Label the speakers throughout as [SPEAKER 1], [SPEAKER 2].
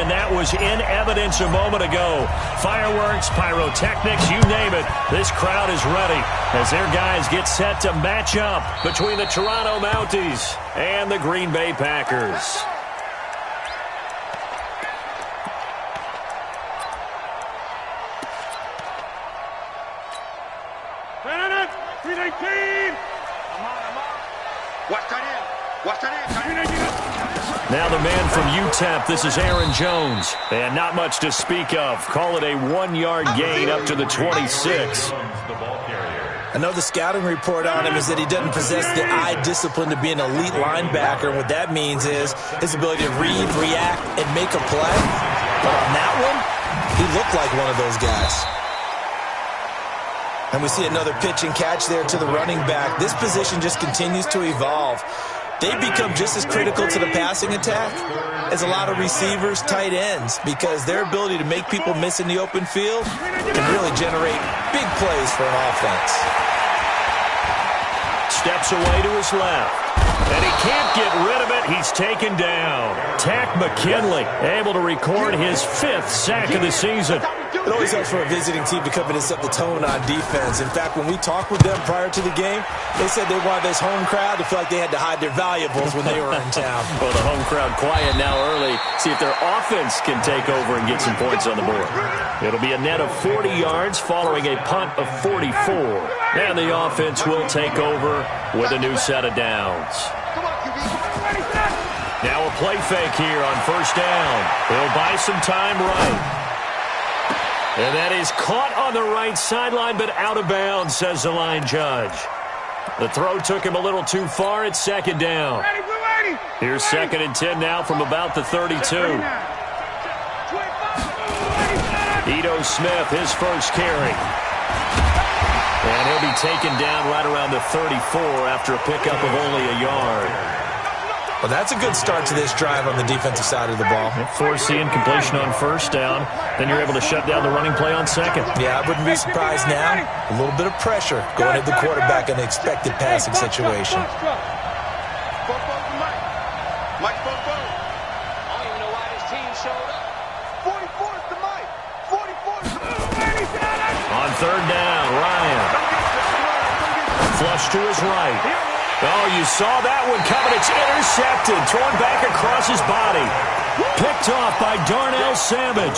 [SPEAKER 1] and that was in evidence a moment ago. Fireworks, pyrotechnics, you name it. This crowd is ready as their guys get set to match up between the Toronto Mounties and the Green Bay Packers. Now the man from UTEP, this is Aaron Jones. And not much to speak of. Call it a 1-yard gain up to the 26.
[SPEAKER 2] I know the scouting report on him is that he doesn't possess the eye discipline to be an elite linebacker. And what that means is his ability to read, react, and make a play. But on that one, he looked like one of those guys. And we see another pitch and catch there to the running back. This position just continues to evolve. They become just as critical to the passing attack as a lot of receivers, tight ends, because their ability to make people miss in the open field can really generate big plays for an offense.
[SPEAKER 1] Steps away to his left. And he can't get rid of it. He's taken down. Tack McKinley able to record his 5th sack of the season.
[SPEAKER 2] It always helps for a visiting team to come in and set the tone on defense. In fact, when we talked with them prior to the game, they said they wanted this home crowd to feel like they had to hide their valuables when they were in town.
[SPEAKER 1] Well, the home crowd quiet now early. See if their offense can take over and get some points on the board. It'll be a net of 40 yards following a punt of 44. And the offense will take over with a new set of downs. Now a play fake here on first down. He'll buy some time right. And that is caught on the right sideline, but out of bounds, says the line judge. The throw took him a little too far. It's second down. Here's 2nd and 10 now from about the 32. Ito Smith, his first carry. And he'll be taken down right around the 34 after a pickup of only a yard.
[SPEAKER 2] Well, that's a good start to this drive on the defensive side of the ball.
[SPEAKER 1] Force the incompletion on first down. Then you're able to shut down the running play on second.
[SPEAKER 2] Yeah, I wouldn't be surprised now. A little bit of pressure going at the quarterback in an expected passing situation.
[SPEAKER 1] On third down, Ryan. Flush to his right. Oh, you saw that one coming. It's intercepted. Thrown back across his body. Picked off by Darnell Savage.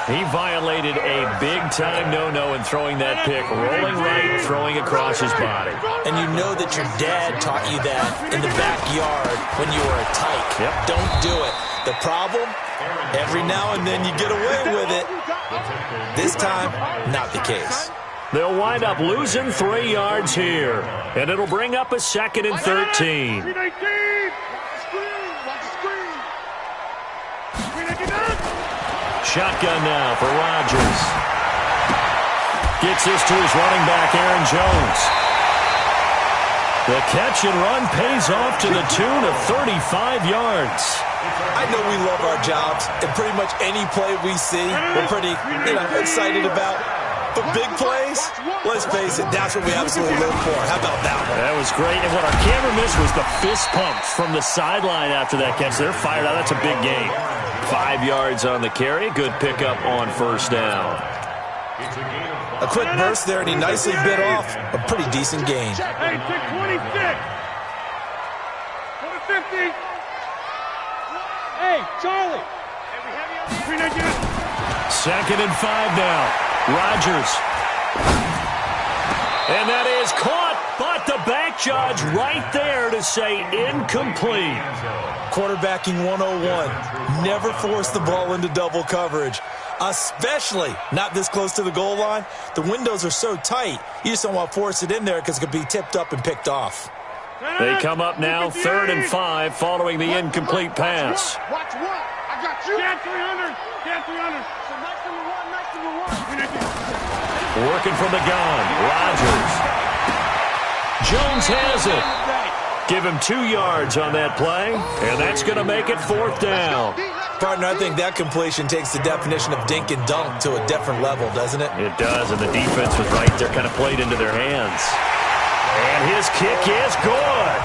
[SPEAKER 1] He violated a big-time no-no in throwing that pick. Rolling right, throwing across his body.
[SPEAKER 2] And you know that your dad taught you that in the backyard when you were a tyke.
[SPEAKER 1] Yep.
[SPEAKER 2] Don't do it. The problem? Every now and then you get away with it. This time, not the case.
[SPEAKER 1] They'll wind up losing 3 yards here. And it'll bring up a 2nd and 13. Shotgun now for Rodgers. Gets this to his running back, Aaron Jones. The catch and run pays off to the tune of 35 yards.
[SPEAKER 2] I know we love our jobs, and pretty much any play we see, we're pretty, excited about. But big plays, let's face it, that's what we absolutely live for. How about that one?
[SPEAKER 1] That was great. And what our camera missed was the fist pumps from the sideline after that catch. They're fired out. That's a big gain. 5 yards on the carry. Good pickup on first down.
[SPEAKER 2] A quick burst there, and he nicely bit off a pretty decent gain.
[SPEAKER 3] Hey, 26. 50. Hey, Charlie.
[SPEAKER 1] 2nd and 5 now. Rodgers. And that is caught, but the back judge right there to say incomplete.
[SPEAKER 2] Quarterbacking 101. Never force the ball into double coverage, especially not this close to the goal line. The windows are so tight, you just don't want to force it in there because it could be tipped up and picked off.
[SPEAKER 1] They come up now 3rd and 5 following the incomplete pass.
[SPEAKER 3] Watch what? I got you. Get 300. Get 300. So nice number one.
[SPEAKER 1] Working from the gun. Rodgers. Jones has it. Give him 2 yards on that play, and that's going to make it 4th down.
[SPEAKER 2] Partner, I think that completion takes the definition of dink and dunk to a different level, doesn't it?
[SPEAKER 1] It does, and the defense was right there, kind of played into their hands. And his kick is good.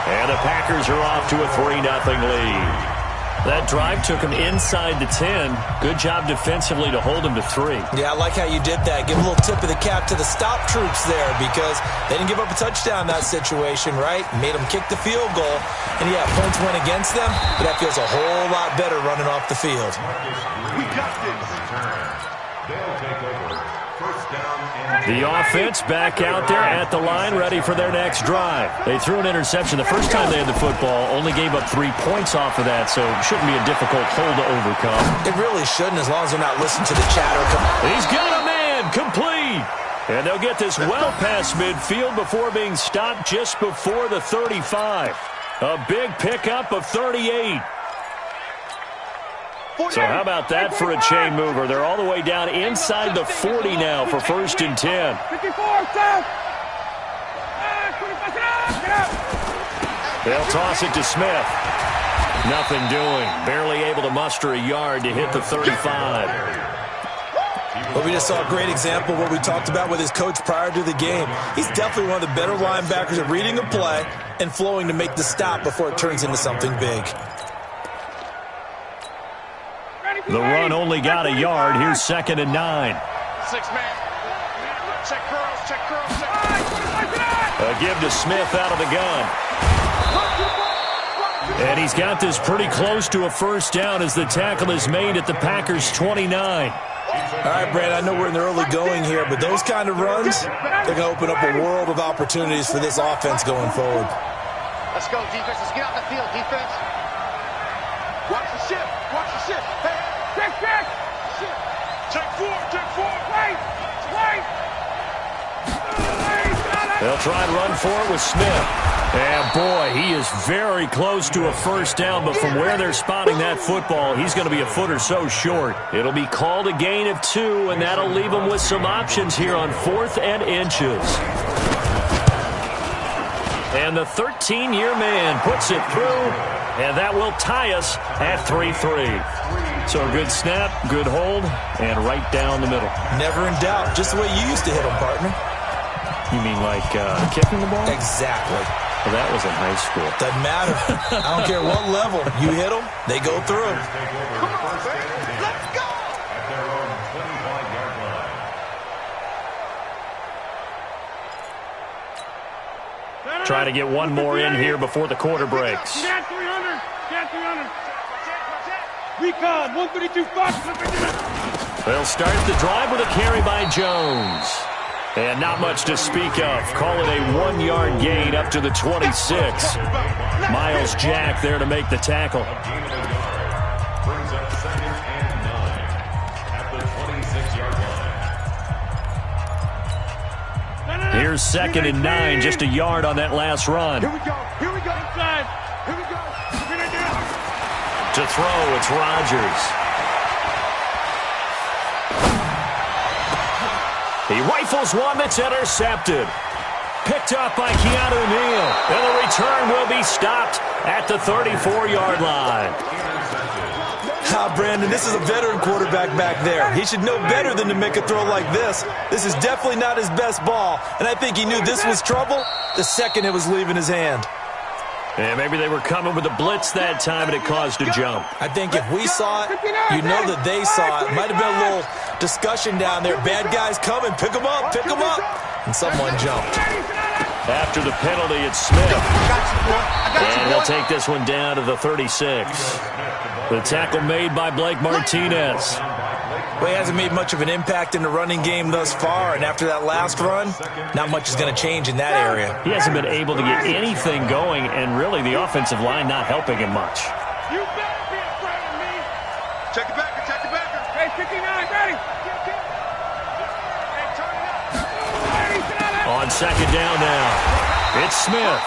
[SPEAKER 1] And the Packers are off to a 3-0 lead. That drive took him inside the 10. Good job defensively to hold him to 3.
[SPEAKER 2] Yeah, I like how you did that. Give a little tip of the cap to the stop troops there because they didn't give up a touchdown in that situation, right? Made them kick the field goal. And, yeah, points went against them, but that feels a whole lot better running off the field.
[SPEAKER 3] We got this.
[SPEAKER 4] They'll take over. First down and
[SPEAKER 1] The offense back out there at the line, ready for their next drive. They threw an interception the first time they had the football, only gave up 3 points off of that, so it shouldn't be a difficult hole to overcome.
[SPEAKER 2] It really shouldn't as long as they're not listening to the chatter.
[SPEAKER 1] He's got a man, complete. And they'll get this well past midfield before being stopped just before the 35. A big pickup of 38. So how about that for a chain mover? They're all the way down inside the 40 now for 1st and 10.
[SPEAKER 3] 54, south.
[SPEAKER 1] They'll toss it to Smith. Nothing doing. Barely able to muster a yard to hit the 35.
[SPEAKER 2] But we just saw a great example of what we talked about with his coach prior to the game. He's definitely one of the better linebackers at reading a play and flowing to make the stop before it turns into something big.
[SPEAKER 1] The run only got a yard. Here's 2nd and 9.
[SPEAKER 3] 6-man. Check curls, check curls, check.
[SPEAKER 1] A give to Smith out of the gun. And he's got this pretty close to a first down as the tackle is made at the Packers' 29.
[SPEAKER 2] All right, Brad, I know we're in the early going here, but those kind of runs, they're going to open up a world of opportunities for this offense going forward.
[SPEAKER 3] Let's go, defense. Let's get out the field, defense. Watch the shift. Watch the shift. Hey, check, check. Shift. Check 4, check 4. Wait, wait.
[SPEAKER 1] They'll try and run for it with Smith. And, boy, he is very close to a first down, but from where they're spotting that football, he's going to be a foot or so short. It'll be called a gain of 2, and that'll leave him with some options here on 4th and inches. And the 13-year man puts it through, and that will tie us at 3-3. So a good snap, good hold, and right down the middle.
[SPEAKER 2] Never in doubt. Just the way you used to hit them, partner.
[SPEAKER 1] You mean like kicking the ball?
[SPEAKER 2] Exactly.
[SPEAKER 1] Well, that was in high school.
[SPEAKER 2] Doesn't matter. I don't care what level. You hit them, they go through.
[SPEAKER 3] Come on, baby. Let's go.
[SPEAKER 4] at their own 25-yard line.
[SPEAKER 1] Try to get one more in here before the quarter breaks.
[SPEAKER 3] Get 300. Get 300. Recon, 132 Fox.
[SPEAKER 1] They'll start the drive with a carry by Jones. And not much to speak of. Call it a 1-yard gain up to the 26. Miles Jack there to make the tackle.
[SPEAKER 4] Brings up 2nd and 9 at the 26-yard line.
[SPEAKER 1] Here's 2nd and 9, just a yard on that last run.
[SPEAKER 3] Here we go. Here we go. Inside. Here we go. We're gonna get out.
[SPEAKER 1] To throw, it's Rodgers. He rifles one that's intercepted. Picked up by Keanu Neal. And the return will be stopped at the 34-yard line.
[SPEAKER 2] Brandon, this is a veteran quarterback back there. He should know better than to make a throw like this. This is definitely not his best ball, and I think he knew this was trouble the second it was leaving his hand.
[SPEAKER 1] And maybe they were coming with a blitz that time, and it caused a jump.
[SPEAKER 2] I think if we saw it, you know that they saw it. Might have been a little discussion down there. Bad guys coming. Pick them up. Pick them up. And someone jumped.
[SPEAKER 1] After the penalty, it's Smith. And he'll take this one down to the 36. The tackle made by Blake Martinez.
[SPEAKER 2] Well, he hasn't made much of an impact in the running game thus far, and after that last run, not much is going to change in that area.
[SPEAKER 1] He hasn't been able to get anything going, and really the offensive line not helping him much.
[SPEAKER 3] You better be afraid of me. Check the backer. Check the backer. Hey, 59, ready. Hey, turn it up.
[SPEAKER 1] On 2nd down now, it's Smith.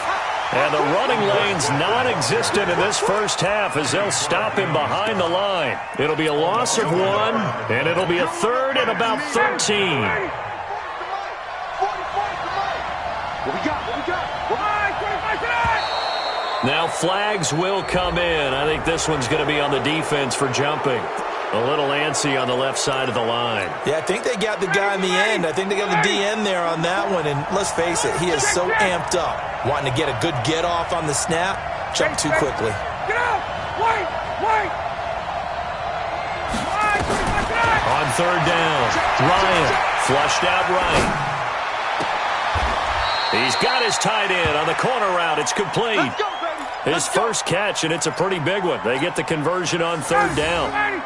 [SPEAKER 1] And the running lane's non-existent in this first half as they'll stop him behind the line. It'll be a loss of 1, and it'll be a 3rd and about 13. Now flags will come in. I think this one's going to be on the defense for jumping. A little antsy on the left side of the line.
[SPEAKER 2] Yeah, I think they got the guy in the end. I think they got the DN there on that one. And let's face it, he is so amped up, wanting to get a good get-off on the snap, jump too quickly.
[SPEAKER 3] Get up! Wait! Wait!
[SPEAKER 1] On third down, Ryan flushed out right. He's got his tight end on the corner route. It's complete. His first catch, and it's a pretty big one. They get the conversion on third down.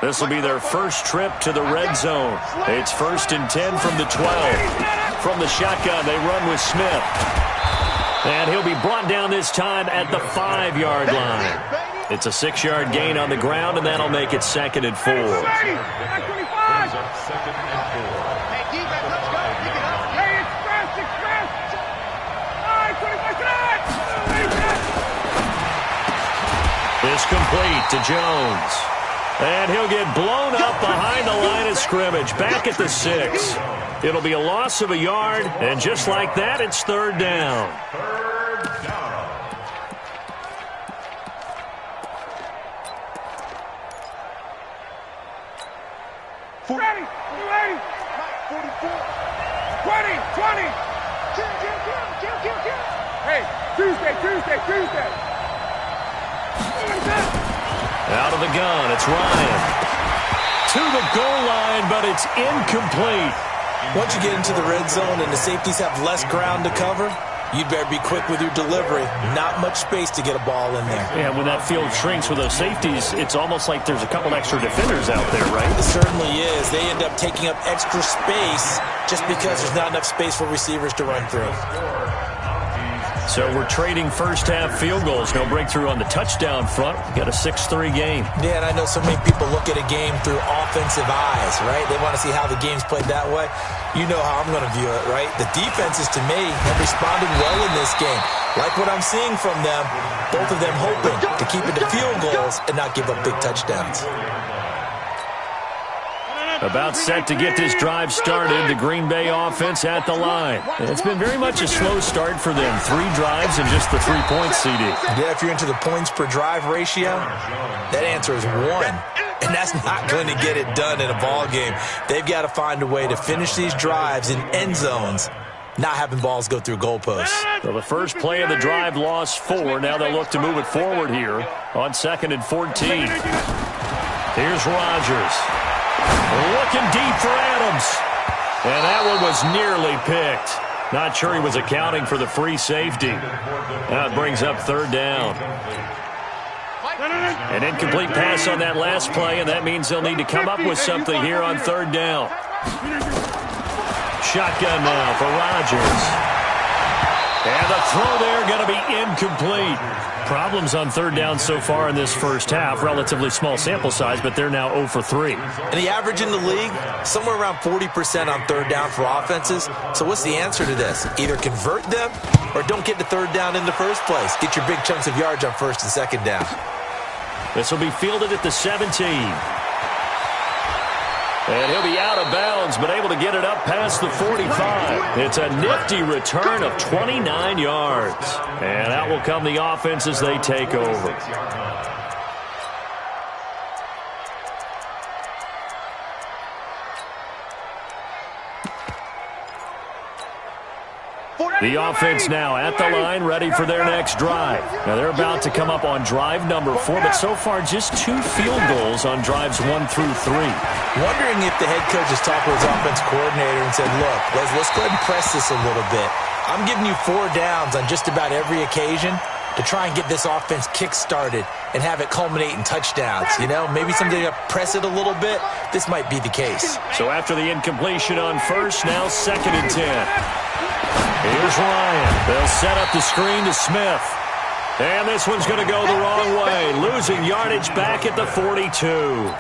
[SPEAKER 1] This will be their first trip to the red zone. It's 1st and 10 from the 12. From the shotgun, they run with Smith. And he'll be brought down this time at the 5-yard line. It's a 6-yard gain on the ground, and that'll make it 2nd and 4. It's complete to Jones. And he'll get blown up behind the line of scrimmage, back at the 6. It'll be a loss of a yard, and just like that, it's third down.
[SPEAKER 3] Ready, 44, 20. Kill. Hey, Tuesday.
[SPEAKER 1] Out of the gun, it's Ryan. To the goal line, but it's incomplete.
[SPEAKER 2] Once you get into the red zone and the safeties have less ground to cover, you'd better be quick with your delivery. Not much space to get a ball in there.
[SPEAKER 1] Yeah, when that field shrinks with those safeties, it's almost like there's a couple extra defenders out there, right?
[SPEAKER 2] It certainly is. They end up taking up extra space just because there's not enough space for receivers to run through.
[SPEAKER 1] So we're trading first-half field goals. No breakthrough on the touchdown front. We got a 6-3 game.
[SPEAKER 2] Yeah, and I know so many people look at a game through offensive eyes, right? They want to see how the game's played that way. You know how I'm going to view it, right? The defenses, to me, have responded well in this game. Like what I'm seeing from them, both of them hoping to keep it to field goals and not give up big touchdowns.
[SPEAKER 1] About set to get this drive started, the Green Bay offense at the line. It's been very much a slow start for them. 3 drives and just the 3 points, CD.
[SPEAKER 2] Yeah, if you're into the points per drive ratio, that answer is 1. And that's not going to get it done in a ball game. They've got to find a way to finish these drives in end zones, not having balls go through goalposts.
[SPEAKER 1] So the first play of the drive lost 4. Now they'll look to move it forward here on 2nd and 14. Here's Rodgers. Looking deep for Adams. And that one was nearly picked. Not sure he was accounting for the free safety. That brings up third down. An incomplete pass on that last play, and that means they'll need to come up with something here on third down. Shotgun now for Rodgers. And the throw there going to be incomplete. Problems on third down so far in this first half. Relatively small sample size, but they're now 0 for 3.
[SPEAKER 2] And the average in the league, somewhere around 40% on third down for offenses. So what's the answer to this? Either convert them or don't get to third down in the first place. Get your big chunks of yards on 1st and 2nd down.
[SPEAKER 1] This will be fielded at the 17. And he'll be out of bounds, but able to get it up past the 45. It's a nifty return of 29 yards. And out will come the offense as they take over. The offense now at the line, ready for their next drive. Now they're about to come up on drive number 4, but so far just 2 field goals on drives 1 through 3.
[SPEAKER 2] Wondering if the head coach has talked with his offense coordinator and said, look, let's go ahead and press this a little bit. I'm giving you 4 downs on just about every occasion to try and get this offense kick-started and have it culminate in touchdowns. You know, maybe something to press it a little bit. This might be the case.
[SPEAKER 1] So after the incompletion on first, now 2nd and 10. Here's Ryan. They'll set up the screen to Smith. And this one's going to go the wrong way. Losing yardage back at the 42.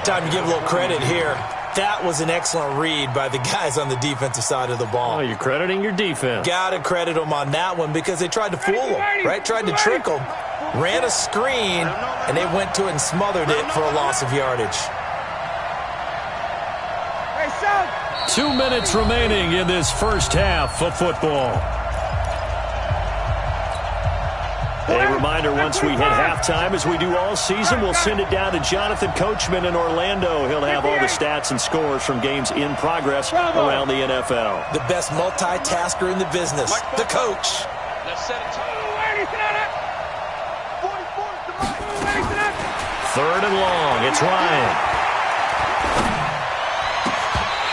[SPEAKER 2] Time to give a little credit here. That was an excellent read by the guys on the defensive side of the ball.
[SPEAKER 1] Oh, you're crediting your defense.
[SPEAKER 2] Got to credit them on that one because they tried to fool them, right? Tried to trick them. Ran a screen, and they went to it and smothered it for a loss of yardage.
[SPEAKER 1] 2 minutes remaining in this first half of football. A reminder, once we hit halftime, as we do all season, we'll send it down to Jonathan Coachman in Orlando. He'll have all the stats and scores from games in progress around the NFL.
[SPEAKER 2] The best multitasker in the business, the coach.
[SPEAKER 1] Third and long, it's Ryan.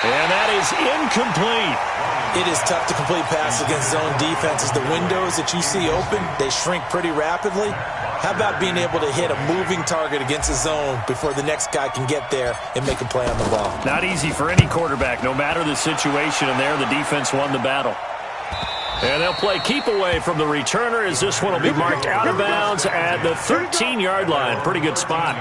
[SPEAKER 1] And that is incomplete.
[SPEAKER 2] It is tough to complete passes against zone defenses. The windows that you see open, they shrink pretty rapidly. How about being able to hit a moving target against a zone before the next guy can get there and make a play on the ball?
[SPEAKER 1] Not easy for any quarterback, no matter the situation, and there the defense won the battle. And they'll play keep away from the returner as this one will be marked out of bounds at the 13-yard line. Pretty good spot.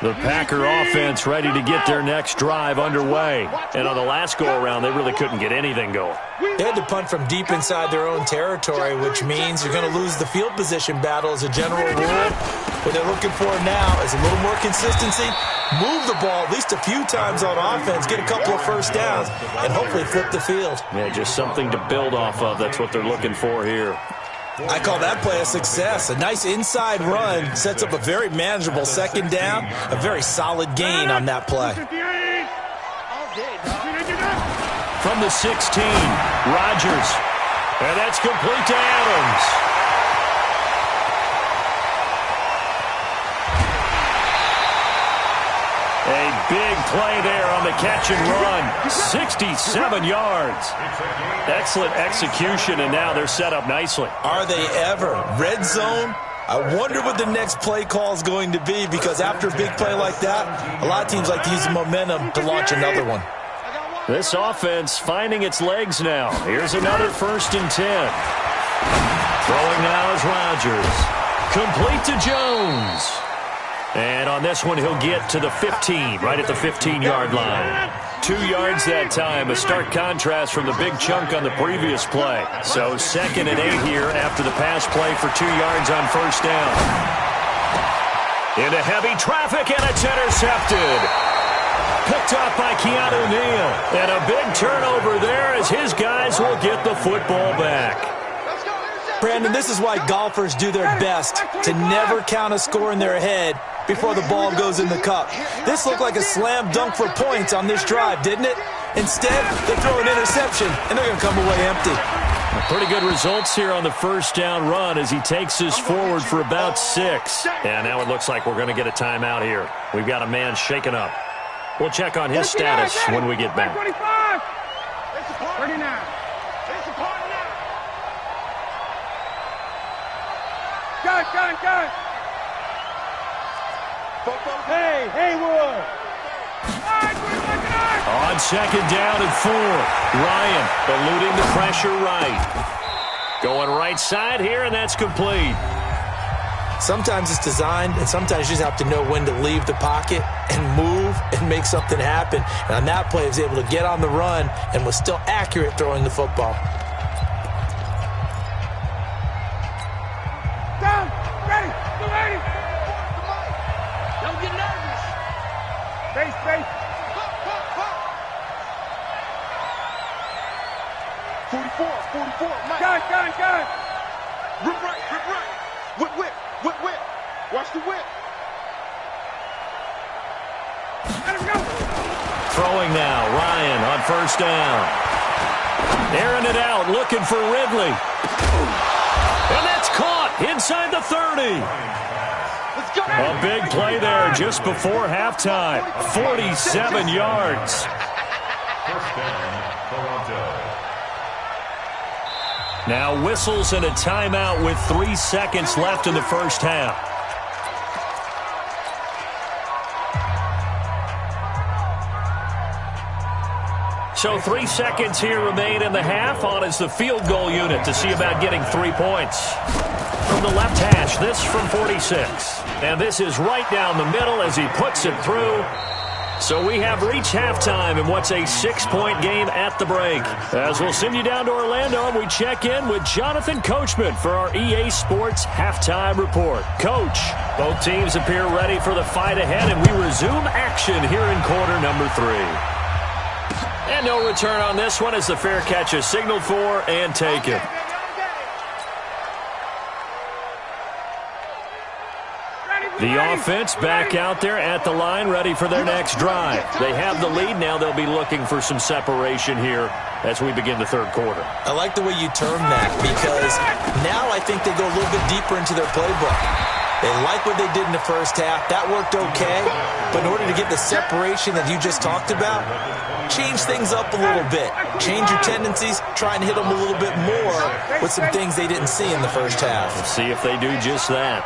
[SPEAKER 1] The Packer offense ready to get their next drive underway. And on the last go-around, they really couldn't get anything going.
[SPEAKER 2] They had to punt from deep inside their own territory, which means you're going to lose the field position battle as a general rule. What they're looking for now is a little more consistency, move the ball at least a few times on offense, get a couple of first downs, and hopefully flip the field.
[SPEAKER 1] Yeah, just something to build off of. That's what they're looking for here.
[SPEAKER 2] I call that play a success. A nice inside run sets up a very manageable second down, a very solid gain on that play.
[SPEAKER 1] From the 16, Rodgers. And that's complete to Adams. A big play there on the catch and run. 67 yards. Excellent execution, and now they're set up nicely.
[SPEAKER 2] Are they ever? Red zone? I wonder what the next play call is going to be, because after a big play like that, a lot of teams like to use the momentum to launch another one.
[SPEAKER 1] This offense finding its legs now. Here's another 1st and 10. Throwing now is Rodgers. Complete to Jones. And on this one, he'll get to the 15, right at the 15-yard line. 2 yards that time, a stark contrast from the big chunk on the previous play. So 2nd and 8 here after the pass play for 2 yards on 1st down. Into heavy traffic, and it's intercepted. Picked up by Keanu Neal. And a big turnover there as his guys will get the football back.
[SPEAKER 2] Brandon, this is why golfers do their best to never count a score in their head before the ball goes in the cup. This looked like a slam dunk for points on this drive, didn't it? Instead, they throw an interception, and they're going to come away empty.
[SPEAKER 1] Pretty good results here on the 1st down run as he takes us forward for about 6. And now it looks like we're going to get a timeout here. We've got a man shaken up. We'll check on his status when we get back.
[SPEAKER 3] 39. Gun. Hey, Haywood.
[SPEAKER 1] On 2nd down and 4. Ryan eluding the pressure right. Going right side here, and that's complete.
[SPEAKER 2] Sometimes it's designed, and sometimes you just have to know when to leave the pocket and move and make something happen. And on that play, he was able to get on the run and was still accurate throwing the football.
[SPEAKER 3] Down, ready, get ready. Don't get nervous. Space. 44, Mike. Gun. Rip right. Whip. Watch the whip. Let him go.
[SPEAKER 1] Throwing now, Ryan on 1st down. Airing it out, looking for Ridley. And that's caught inside the 30.
[SPEAKER 3] Let's go.
[SPEAKER 1] A big play there just before halftime. 47 yards.
[SPEAKER 4] 1st down, Toronto.
[SPEAKER 1] Now whistles and a timeout with 3 seconds left in the 1st half. So 3 seconds here remain in the half. On is the field goal unit to see about getting 3 points. From the left hash, this from 46. And this is right down the middle as he puts it through. So we have reached halftime in what's a 6-point game at the break. As we'll send you down to Orlando, and we check in with Jonathan Coachman for our EA Sports Halftime Report. Coach, both teams appear ready for the fight ahead, and we resume action here in quarter number 3. And no return on this one as the fair catch is signaled for and taken. The offense back out there at the line, ready for their next drive. They have the lead. Now they'll be looking for some separation here as we begin the 3rd quarter.
[SPEAKER 2] I like the way you term that, because now I think they go a little bit deeper into their playbook. They like what they did in the first half. That worked okay. But in order to get the separation that you just talked about, change things up a little bit. Change your tendencies. Try and hit them a little bit more with some things they didn't see in the first half.
[SPEAKER 1] Let's see if they do just that.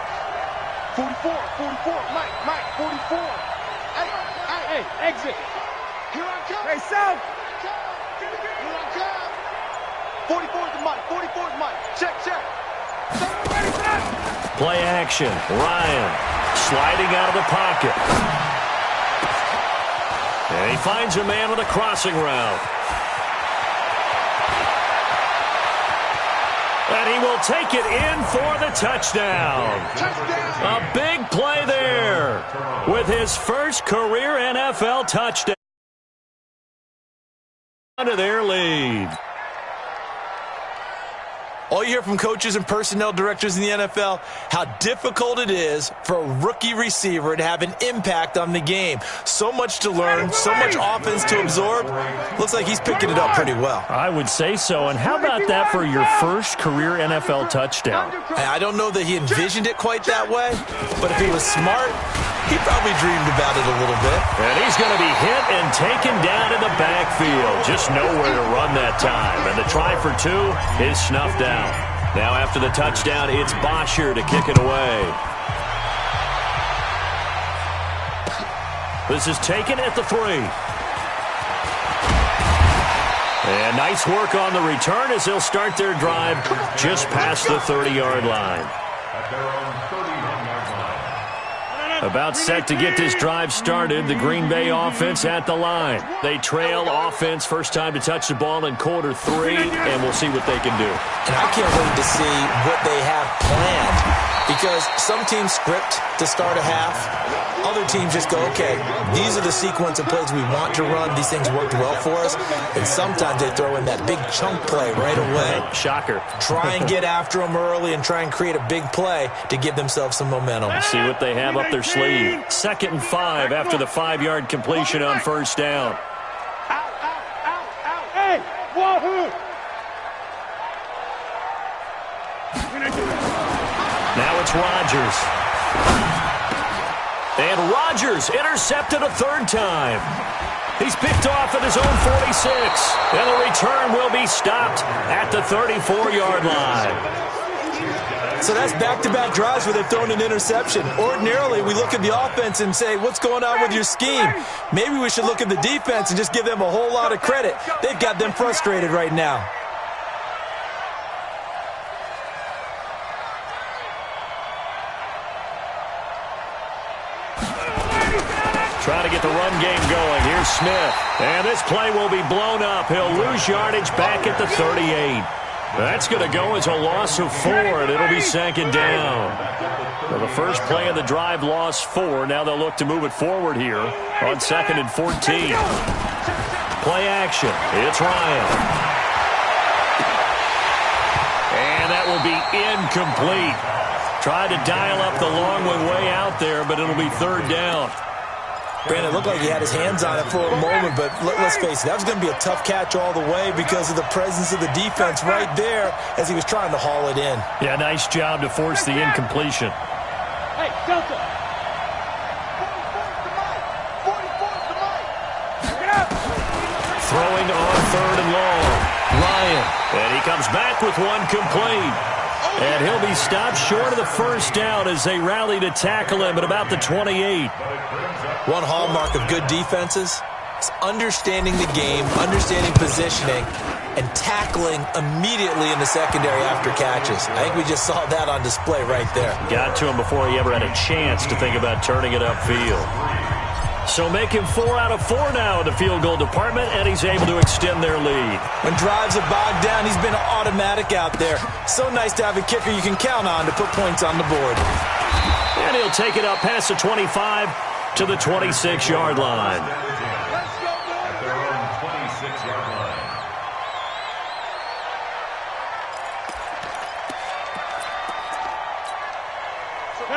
[SPEAKER 3] 44, Mike, 44. Hey, exit. Here I come. Hey, Sam. Here I come. 44 is Mike, 44 is Mike. Check.
[SPEAKER 1] Play action. Ryan sliding out of the pocket. And he finds a man with a crossing route. And he will take it in for the touchdown. A big play there with his first career NFL touchdown to their lead.
[SPEAKER 2] All you hear from coaches and personnel directors in the NFL, how difficult it is for a rookie receiver to have an impact on the game. So much to learn, so much offense to absorb. Looks like he's picking it up pretty well.
[SPEAKER 1] I would say so. And how about that for your first career NFL touchdown?
[SPEAKER 2] I don't know that he envisioned it quite that way, but if he was smart, he probably dreamed about it a little bit.
[SPEAKER 1] And he's going to be hit and taken down in the backfield. Just nowhere to run that time. And the try for two is snuffed out. Now after the touchdown, it's Bosher to kick it away. This is taken at the 3. And nice work on the return as they'll start their drive just past the 30-yard line. About set to get this drive started, the Green Bay offense at the line. They trail offense, first time to touch the ball in quarter 3, and we'll see what they can do.
[SPEAKER 2] And I can't wait to see what they have planned, because some teams script to start a half. Other teams just go, okay, these are the sequence of plays we want to run. These things worked well for us. And sometimes they throw in that big chunk play right away.
[SPEAKER 1] Shocker.
[SPEAKER 2] Try and get after them early and try and create a big play to give themselves some momentum.
[SPEAKER 1] See what they have up their sleeve. 2nd and 5 after the 5-yard completion on first down.
[SPEAKER 3] Out. Hey, wahoo.
[SPEAKER 1] Now it's Rodgers. And Rodgers intercepted a 3rd time. He's picked off at his own 46. And the return will be stopped at the 34-yard line.
[SPEAKER 2] So that's back-to-back drives where they've thrown an interception. Ordinarily, we look at the offense and say, what's going on with your scheme? Maybe we should look at the defense and just give them a whole lot of credit. They've got them frustrated right now.
[SPEAKER 1] Trying to get the run game going. Here's Smith. And this play will be blown up. He'll lose yardage back at the 38. That's going to go as a loss of 4, and it'll be 2nd down. Well, the first play of the drive lost 4. Now they'll look to move it forward here on 2nd and 14. Play action. It's Ryan. And that will be incomplete. Tried to dial up the long one way out there, but it'll be 3rd down.
[SPEAKER 2] Brandon, it looked like he had his hands on it for a moment, but let's face it, that was going to be a tough catch all the way because of the presence of the defense right there as he was trying to haul it in.
[SPEAKER 1] Yeah, nice job to force the incompletion.
[SPEAKER 3] Hey, Delta. 44
[SPEAKER 1] Throwing on 3rd and long. Ryan. And he comes back with one complete. And he'll be stopped short of the first down as they rally to tackle him at about the 28.
[SPEAKER 2] One hallmark of good defenses is understanding the game, understanding positioning, and tackling immediately in the secondary after catches. I think we just saw that on display right there.
[SPEAKER 1] Got to him before he ever had a chance to think about turning it upfield. So make him 4 out of 4 now in the field goal department, and he's able to extend their lead. When
[SPEAKER 2] drives are bogged down, he's been automatic out there. So nice to have a kicker you can count on to put points on the board.
[SPEAKER 1] And he'll take it up past the 25 to the 26-yard line.
[SPEAKER 4] At their own 26-yard line.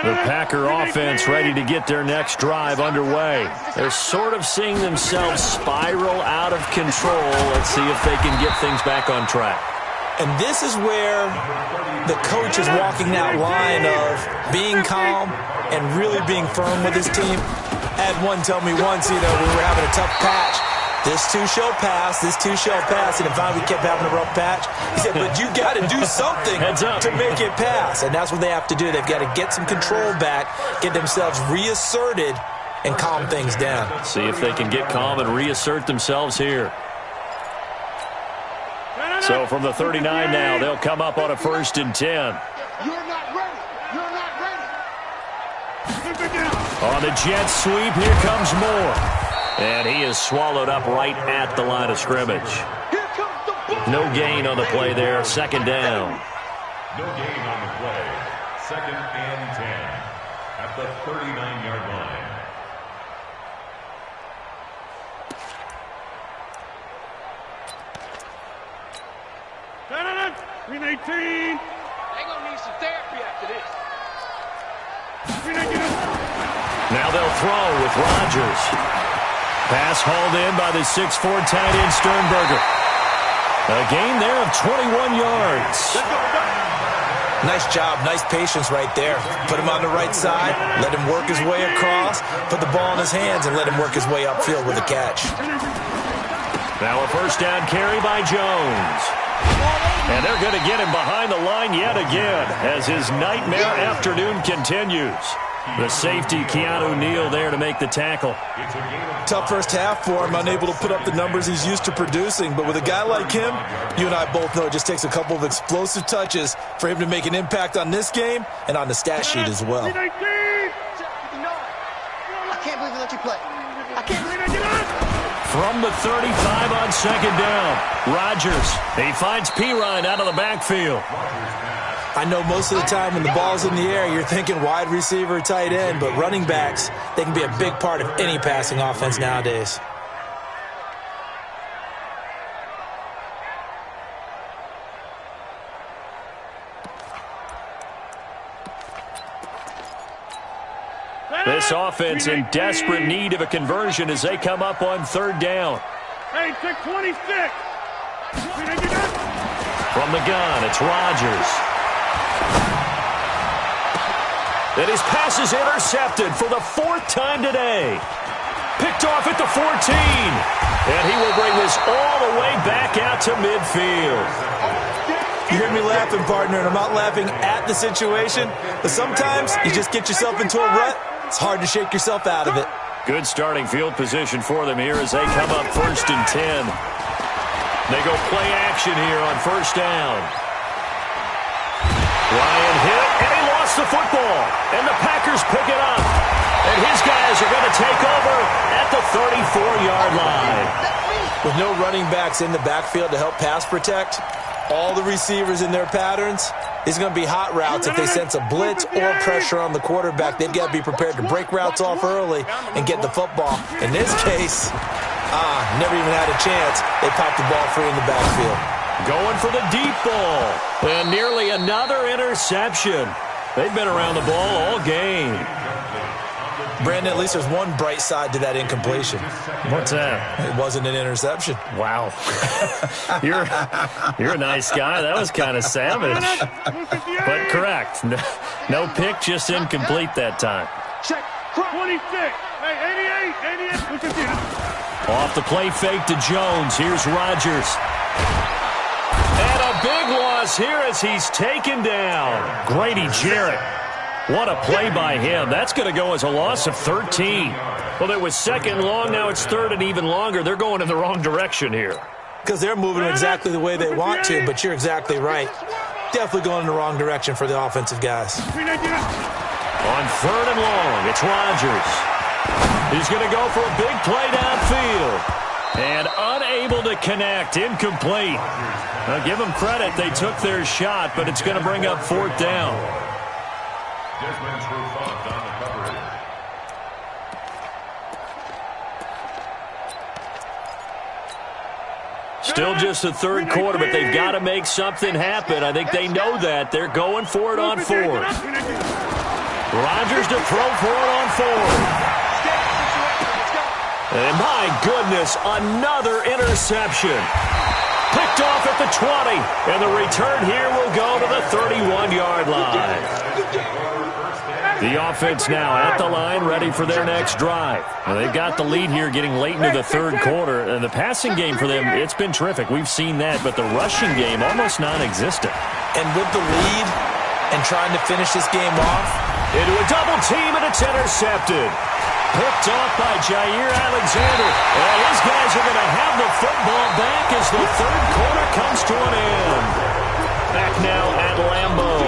[SPEAKER 1] The Packer offense ready to get their next drive underway. They're sort of seeing themselves spiral out of control. Let's see if they can get things back on track.
[SPEAKER 2] And this is where the coach is walking that line of being calm and really being firm with his team. I had one tell me once, we were having a tough patch. This too shall pass, this too shall pass. And finally we kept having a rough patch. He said, but you got to do something to make it pass. And that's what they have to do. They've got to get some control back, get themselves reasserted, and calm things down.
[SPEAKER 1] See if they can get calm and reassert themselves here. So from the 39 now, they'll come up on a 1st and 10.
[SPEAKER 3] You're not ready. You're not ready.
[SPEAKER 1] On the jet sweep, here comes Moore. And he is swallowed up right at the line of scrimmage.
[SPEAKER 3] Here comes the ball.
[SPEAKER 1] No gain on the play there. 2nd down.
[SPEAKER 4] No gain on the play. 2nd and 10 at the 39-yard line.
[SPEAKER 3] Green 18. They're going to need some therapy after this.
[SPEAKER 1] Now they'll throw with Rodgers. Pass hauled in by the 6'4" tight end Sternberger. A gain there of 21 yards.
[SPEAKER 2] Nice job, nice patience right there. Put him on the right side, let him work his way across, put the ball in his hands, and let him work his way upfield with a catch.
[SPEAKER 1] Now a 1st down carry by Jones. And they're going to get him behind the line yet again as his nightmare afternoon continues. The safety, Keanu Neal, there to make the tackle.
[SPEAKER 2] Tough first half for him, unable to put up the numbers he's used to producing. But with a guy like him, you and I both know it just takes a couple of explosive touches for him to make an impact on this game and on the stat sheet as well.
[SPEAKER 3] I can't believe they let you play. I can't believe it.
[SPEAKER 1] From the 35 on 2nd down, Rodgers. He finds Pirine out of the backfield.
[SPEAKER 2] I know most of the time when the ball's in the air, you're thinking wide receiver, tight end, but running backs, they can be a big part of any passing offense nowadays.
[SPEAKER 1] This offense in desperate need of a conversion as they come up on 3rd down.
[SPEAKER 3] Hey, pick 26.
[SPEAKER 1] From the gun, it's Rodgers. And his pass is intercepted for the 4th time today. Picked off at the 14. And he will bring this all the way back out to midfield.
[SPEAKER 2] You hear me laughing, partner, and I'm not laughing at the situation, but sometimes you just get yourself into a rut. It's hard to shake yourself out of it.
[SPEAKER 1] Good starting field position for them here as they come up 1st and 10. They go play action here on 1st down. Ryan hit, and he lost the football. And the Packers pick it up. And his guys are going to take over at the 34-yard line.
[SPEAKER 2] With no running backs in the backfield to help pass protect, all the receivers in their patterns, it's going to be hot routes if they sense a blitz or pressure on the quarterback. They've got to be prepared to break routes off early and get the football. In this case, never even had a chance. They popped the ball free in the backfield.
[SPEAKER 1] Going for the deep ball. And nearly another interception. They've been around the ball all game.
[SPEAKER 2] Brandon, at least there's one bright side to that incompletion.
[SPEAKER 1] What's that?
[SPEAKER 2] It wasn't an interception.
[SPEAKER 1] Wow. You're a nice guy. That was kind of savage. But correct. No pick, just incomplete that time.
[SPEAKER 3] Check. 26. Hey, 88.
[SPEAKER 1] Off the play fake to Jones. Here's Rodgers. And a big loss here as he's taken down. Grady Jarrett. What a play by him. That's going to go as a loss of 13. Well, it was 2nd long. Now it's 3rd and even longer. They're going in the wrong direction here.
[SPEAKER 2] Because they're moving exactly the way they want to, but you're exactly right. Definitely going in the wrong direction for the offensive guys.
[SPEAKER 1] On 3rd and long, it's Rodgers. He's going to go for a big play downfield. And unable to connect, incomplete. Now, give them credit. They took their shot, but it's going to bring up 4th down.
[SPEAKER 4] Desmond Trufant on the coverage.
[SPEAKER 1] Still just the 3rd quarter, but they've got to make something happen. I think they know that. They're going for it on 4th. Rodgers to throw for it on 4th. And my goodness, another interception. Picked off at the 20. And the return here will go to the 31-yard line. The offense now at the line, ready for their next drive. Now, they've got the lead here getting late into the third quarter. And the passing game for them, it's been terrific. We've seen that, but the rushing game almost non-existent.
[SPEAKER 2] And with the lead and trying to finish this game off.
[SPEAKER 1] Into a double team, and it's intercepted. Picked off by Jair Alexander. And his guys are going to have the football back as the third quarter comes to an end. Back now at Lambeau.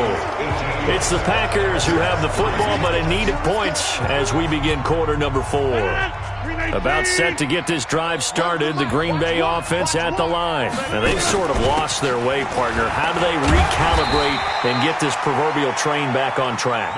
[SPEAKER 1] It's the Packers who have the football, but in need of points as we begin quarter number 4. About set to get this drive started, the Green Bay offense at the line. Now, they've sort of lost their way, partner. How do they recalibrate and get this proverbial train back on track?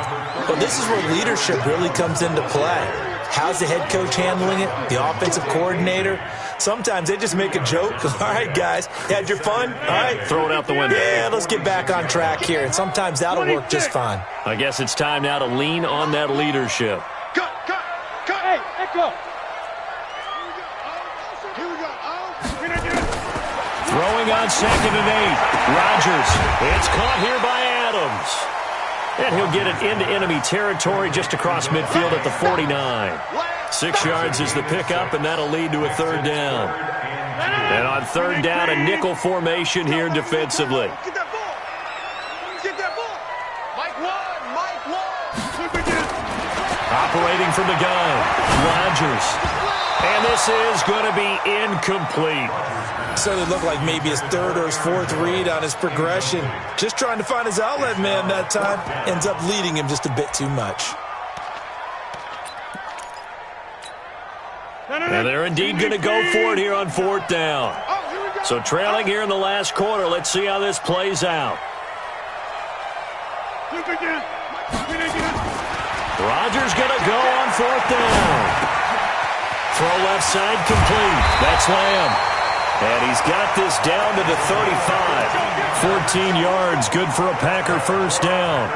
[SPEAKER 2] Well, this is where leadership really comes into play. How's the head coach handling it? The offensive coordinator? Sometimes they just make a joke. All right, guys, had your fun? All right.
[SPEAKER 1] Throw it out the window.
[SPEAKER 2] Yeah, let's get back on track here. And sometimes that'll work just fine.
[SPEAKER 1] I guess it's time now to lean on that leadership.
[SPEAKER 3] Cut. Hey, echo. Here we go.
[SPEAKER 1] Throwing on 2nd and 8. Rodgers. It's caught here by Adams. And he'll get it into enemy territory just across midfield at the 49. 6 yards is the pickup, and that'll lead to a third down. And on third down, a nickel formation here defensively.
[SPEAKER 3] Get that ball. Get that ball. Mike one.
[SPEAKER 1] Operating from the gun, Rodgers. And this is going to be incomplete.
[SPEAKER 2] So it looked like maybe his third or his fourth read on his progression. Just trying to find his outlet man that time. Ends up leading him just a bit too much.
[SPEAKER 1] And they're indeed going to go for it here on fourth down. So trailing here in the last quarter. Let's see how this plays out. Rodgers going to go on fourth down. Throw left side complete. That's Lamb. And he's got this down to the 35. 14 yards, good for a Packer first down.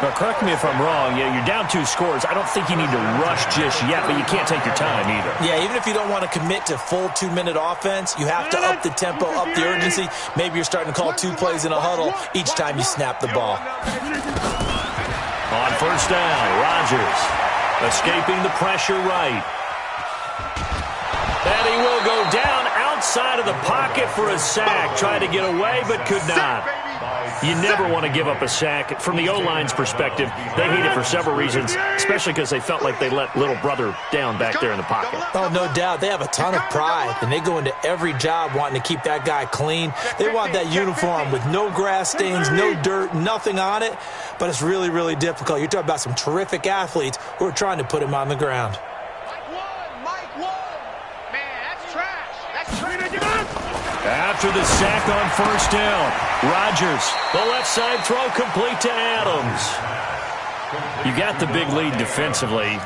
[SPEAKER 1] Now, correct me if I'm wrong. Yeah, you're down 2 scores. I don't think you need to rush just yet, but you can't take your time either.
[SPEAKER 2] Yeah, even if you don't want to commit to full 2-minute offense, you have to up the tempo, up the urgency. Maybe you're starting to call 2 plays in a huddle each time you snap the ball.
[SPEAKER 1] On first down, Rodgers escaping the pressure right. And he will go down outside of the pocket for a sack. Tried to get away, but could not. You never want to give up a sack. From the O-line's perspective, they hate it for several reasons, especially because they felt like they let little brother down back there in the pocket.
[SPEAKER 2] Oh, no doubt. They have a ton of pride, and they go into every job wanting to keep that guy clean. They want that uniform with no grass stains, no dirt, nothing on it, but it's really, really difficult. You're talking about some terrific athletes who are trying to put him on the ground.
[SPEAKER 1] After the sack on first down, Rodgers, the left side throw complete to Adams. You got the big lead defensively,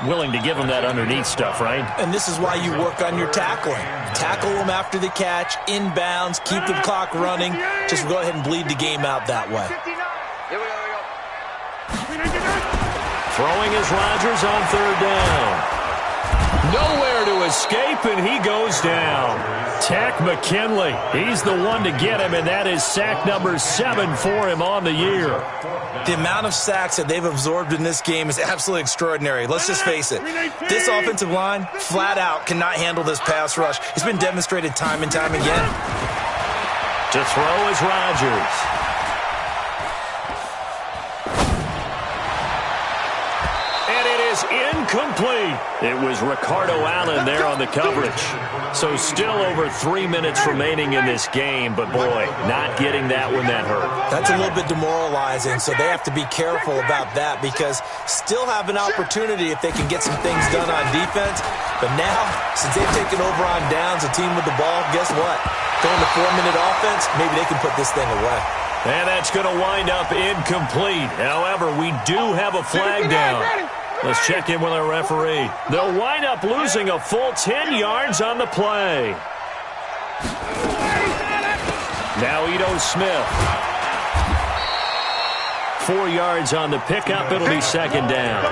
[SPEAKER 1] willing to give him that underneath stuff, right?
[SPEAKER 2] And this is why you work on your tackling. Tackle them after the catch, inbounds, keep the clock running. Just go ahead and bleed the game out that way.
[SPEAKER 1] Throwing is Rodgers on third down. Nowhere to escape, and he goes down. Tack McKinley, he's the one to get him, and that is sack number 7 for him on the year.
[SPEAKER 2] The amount of sacks that they've absorbed in this game is absolutely extraordinary. Let's just face it. This offensive line, flat out, cannot handle this pass rush. It's been demonstrated time and time again.
[SPEAKER 1] To throw is Rodgers. Incomplete. It was Ricardo Allen there on the coverage. So still over 3 minutes remaining in this game, but boy, not getting that one that hurt.
[SPEAKER 2] That's a little bit demoralizing, so they have to be careful about that because still have an opportunity if they can get some things done on defense. But now, since they've taken over on downs, a team with the ball, guess what? Going to 4-minute offense, maybe they can put this thing away.
[SPEAKER 1] And that's going to wind up incomplete. However, we do have a flag down. Let's check in with our referee. They'll wind up losing a full 10 yards on the play. Now Ito Smith. 4 yards on the pickup. It'll be second down.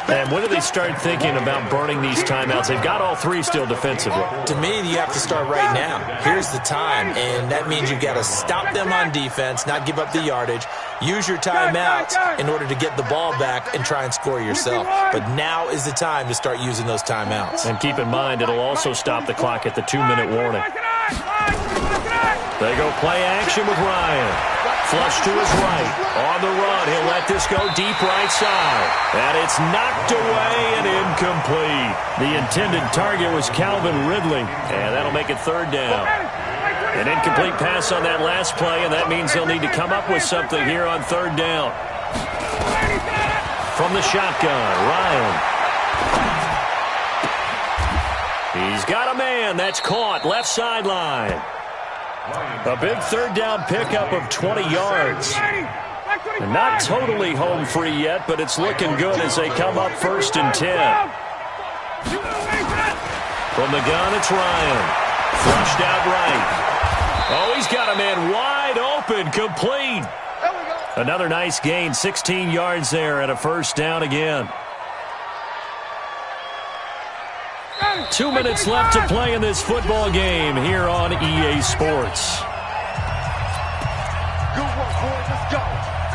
[SPEAKER 1] And when do they start thinking about burning these timeouts? They've got all three still defensively.
[SPEAKER 2] To me, you have to start right now. Here's the time, and that means you've got to stop them on defense, not give up the yardage, use your timeouts in order to get the ball back and try and score yourself. But now is the time to start using those timeouts.
[SPEAKER 1] And keep in mind, it'll also stop the clock at the 2-minute warning. They go play action with Ryan. Flush to his right. On the run, he'll let this go deep right side. And it's knocked away and incomplete. The intended target was Calvin Ridley. And that'll make it third down. An incomplete pass on that last play, and that means they'll need to come up with something here on third down. From the shotgun, Ryan. He's got a man. That's caught. Left sideline. A big third down pickup of 20 yards. And not totally home free yet, but it's looking good as they come up 1st and 10. From the gun, it's Ryan. Flushed out right. Oh, he's got a man wide open, complete. Another nice gain, 16 yards there and a first down again. 2 minutes left to play in this football game here on EA Sports.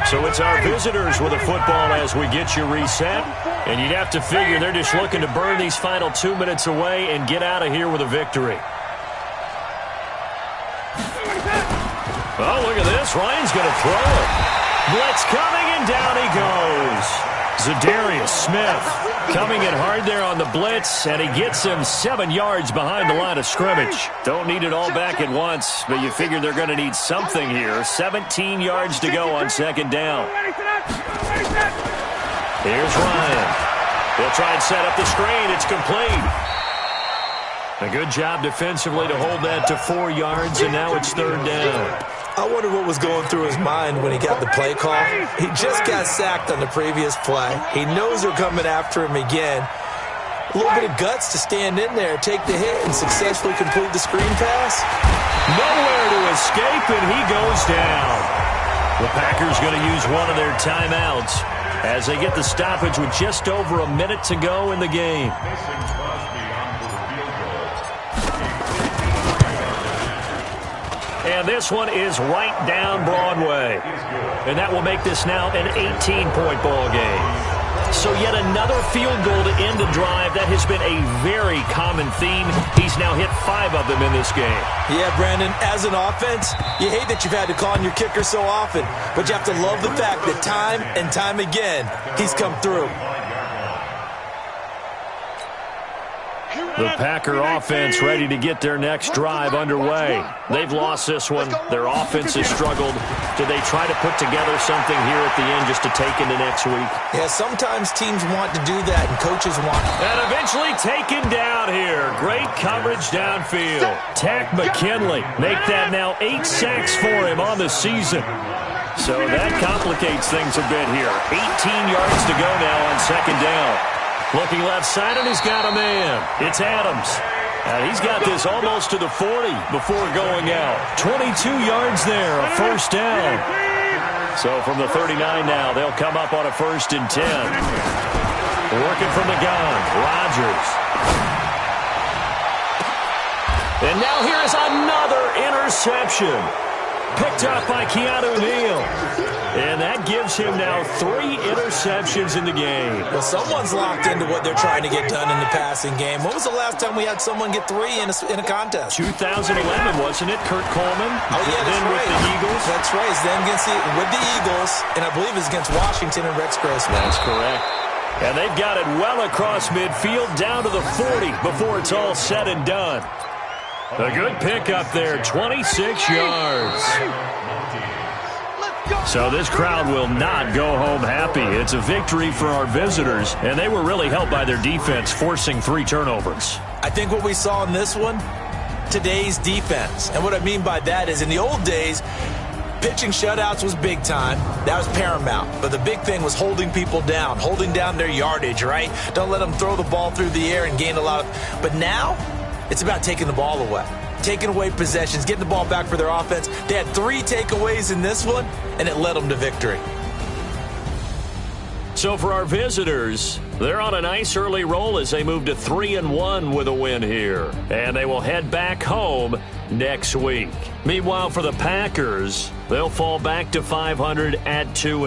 [SPEAKER 1] So it's our visitors with a football as we get you reset. And you'd have to figure they're just looking to burn these final 2 minutes away and get out of here with a victory. Oh, look at this. Ryan's going to throw it. Blitz coming, and down he goes. Zadarius Smith coming in hard there on the blitz, and he gets him 7 yards behind the line of scrimmage. Don't need it all back at once, but you figure they're going to need something here. 17 yards to go on second down. Here's Ryan. He'll try and set up the screen. It's complete. A good job defensively to hold that to 4 yards, and now it's third down.
[SPEAKER 2] I wonder what was going through his mind when he got the play call. He just got sacked on the previous play. He knows they're coming after him again. A little bit of guts to stand in there, take the hit, and successfully complete the screen pass.
[SPEAKER 1] Nowhere to escape, and he goes down. The Packers going to use one of their timeouts as they get the stoppage with just over a minute to go in the game. And this one is right down Broadway. And that will make this now an 18-point ball game. So yet another field goal to end a drive. That has been a very common theme. He's now hit 5 of them in this game.
[SPEAKER 2] Yeah, Brandon, as an offense, you hate that you've had to call on your kicker so often. But you have to love the fact that time and time again, he's come through.
[SPEAKER 1] The Packer offense ready to get their next drive underway. They've lost this one. Their offense has struggled. Do they try to put together something here at the end just to take into next week?
[SPEAKER 2] Yeah, sometimes teams want to do that, and coaches want.
[SPEAKER 1] And eventually taken down here. Great coverage downfield. Tack McKinley. Make that now 8 sacks for him on the season. So that complicates things a bit here. 18 yards to go now on second down. Looking left side, and he's got a man. It's Adams. And he's got this almost to the 40 before going out. 22 yards there, a first down. So from the 39 now, they'll come up on a 1st and 10. Working from the gun, Rodgers. And now here's another interception. Picked up by Keanu Neal. And that gives him now 3 interceptions in the game.
[SPEAKER 2] Well, someone's locked into what they're trying to get done in the passing game. When was the last time we had someone get 3 in a contest?
[SPEAKER 1] 2011, wasn't it? Kurt Coleman?
[SPEAKER 2] Oh, yeah, that's
[SPEAKER 1] then
[SPEAKER 2] right.
[SPEAKER 1] With the Eagles?
[SPEAKER 2] That's right. It's then with the Eagles, and I believe it's against Washington and Rex Grossman.
[SPEAKER 1] That's correct. And they've got it well across midfield, down to the 40 before it's all said and done. A good pickup there, 26 yards. So this crowd will not go home happy. It's a victory for our visitors, and they were really helped by their defense, forcing 3 turnovers.
[SPEAKER 2] I think what we saw in this one, today's defense. And what I mean by that is in the old days, pitching shutouts was big time. That was paramount. But the big thing was holding people down, holding down their yardage, right? Don't let them throw the ball through the air and gain a lot of... But now, it's about taking the ball away. Taking away possessions, getting the ball back for their offense. They had 3 takeaways in this one, and it led them to victory.
[SPEAKER 1] So for our visitors, they're on a nice early roll as they move to 3-1 with a win here. And they will head back home next week. Meanwhile, for the Packers, they'll fall back to 500 at 2-2.